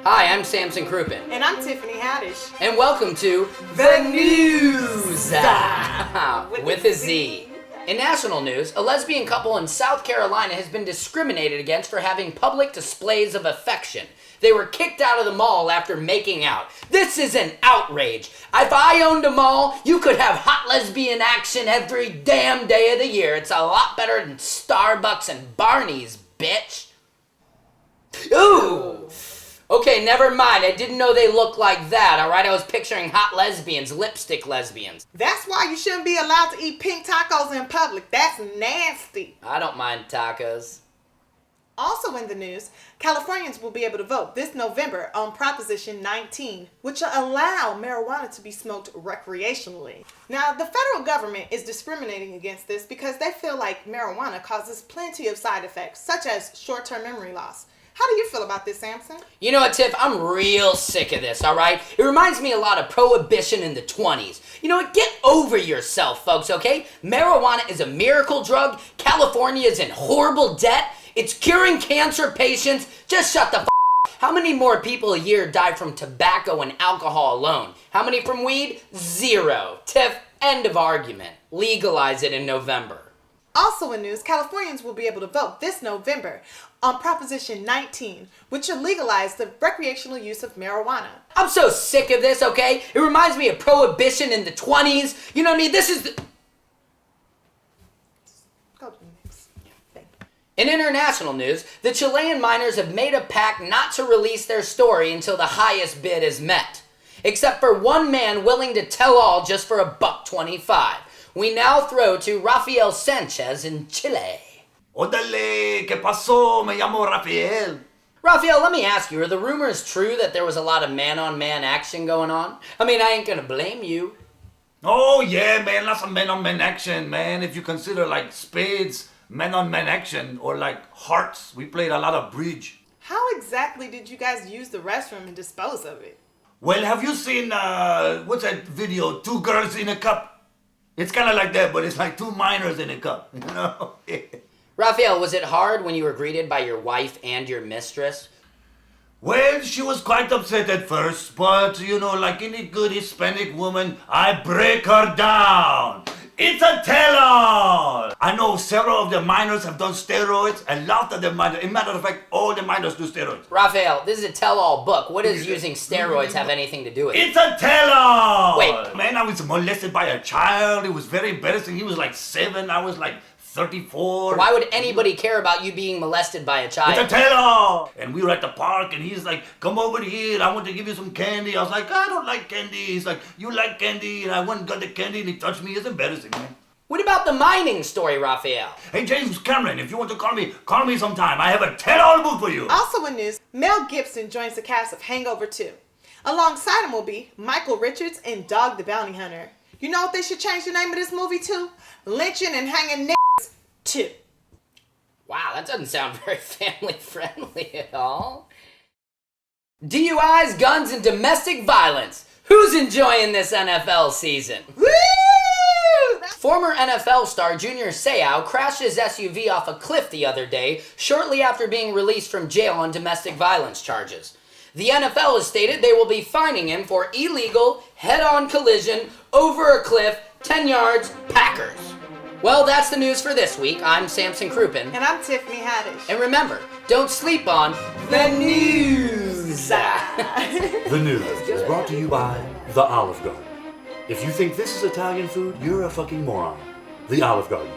Hi, I'm Samson Crouppen. And I'm Tiffany Haddish. And welcome to The Newz with a Z. In national news, a lesbian couple in South Carolina has been discriminated against for having public displays of affection. They were kicked out of the mall after making out. This is an outrage. If I owned a mall, you could have hot lesbian action every damn day of the year. It's a lot better than Starbucks and Barney's, bitch. Ooh! Okay, never mind. I didn't know they looked like that, alright? I was picturing hot lesbians, lipstick lesbians. That's why you shouldn't be allowed to eat pink tacos in public. That's nasty. I don't mind tacos. Also in the news, Californians will be able to vote this November on Proposition 19, which will allow marijuana to be smoked recreationally. Now, the federal government is discriminating against this because they feel like marijuana causes plenty of side effects, such as short-term memory loss. How do you feel about this, Samson? You know what, Tiff? I'm real sick of this, alright? It reminds me a lot of Prohibition in the 20s. You know what? Get over yourself, folks, okay? Marijuana is a miracle drug. California is in horrible debt. It's curing cancer patients. Just shut the f***. How many more people a year die from tobacco and alcohol alone? How many from weed? 0. Tiff, end of argument. Legalize it in November. Also in news, Californians will be able to vote this November on Proposition 19, which will legalize the recreational use of marijuana. I'm so sick of this, okay? It reminds me of Prohibition in the 20s. You know what I mean? This is the... Go to the next. Thank you. In international news, the Chilean miners have made a pact not to release their story until the highest bid is met. Except for one man willing to tell all just for $1.25. We now throw to Rafael Sanchez in Chile. Odale, ¿qué pasó? Me llamo Rafael. Rafael, let me ask you, are the rumors true that there was a lot of man-on-man action going on? I mean, I ain't gonna blame you. Oh yeah, man, lots of men-on-men action, man. If you consider like spades, men-on-men action, or like hearts, we played a lot of bridge. How exactly did you guys use the restroom and dispose of it? Well, have you seen, what's that video, Two Girls in a Cup? It's kind of like that, but it's like two minors in a cup, you know? Rafael, was it hard when you were greeted by your wife and your mistress? Well, she was quite upset at first, but, you know, like any good Hispanic woman, I break her down. It's a tell-all! I know several of the minors have done steroids. A lot of the minors, as a matter of fact, all the minors do steroids. Rafael, this is a tell-all book. What does using steroids have anything to do with it? It's a tell-all! Wait. Man, I was molested by a child. It was very embarrassing. He was like 7. I was like 34. Why would anybody care about you being molested by a child? It's a tell-all! And we were at the park, and he's like, come over here, I want to give you some candy. I was like, I don't like candy. He's like, you like candy? And I went and got the candy, and he touched me. It's embarrassing, man. What about the mining story, Rafael? Hey, James Cameron, if you want to call me sometime. I have a tell-all book for you. Also in news, Mel Gibson joins the cast of Hangover 2. Alongside him will be Michael Richards and Dog the Bounty Hunter. You know what they should change the name of this movie to? Lynching and Hanging Niggas 2. Wow, that doesn't sound very family-friendly at all. DUIs, guns, and domestic violence. Who's enjoying this NFL season? Woo! Former NFL star Junior Seau crashed his SUV off a cliff the other day, shortly after being released from jail on domestic violence charges. The NFL has stated they will be fining him for illegal, head-on collision, over a cliff, 10 yards, Packers. Well, that's the news for this week. I'm Samson Crouppen. And I'm Tiffany Haddish. And remember, don't sleep on the news. The Newz is brought to you by The Olive Garden. If you think this is Italian food, you're a fucking moron. The Olive Garden.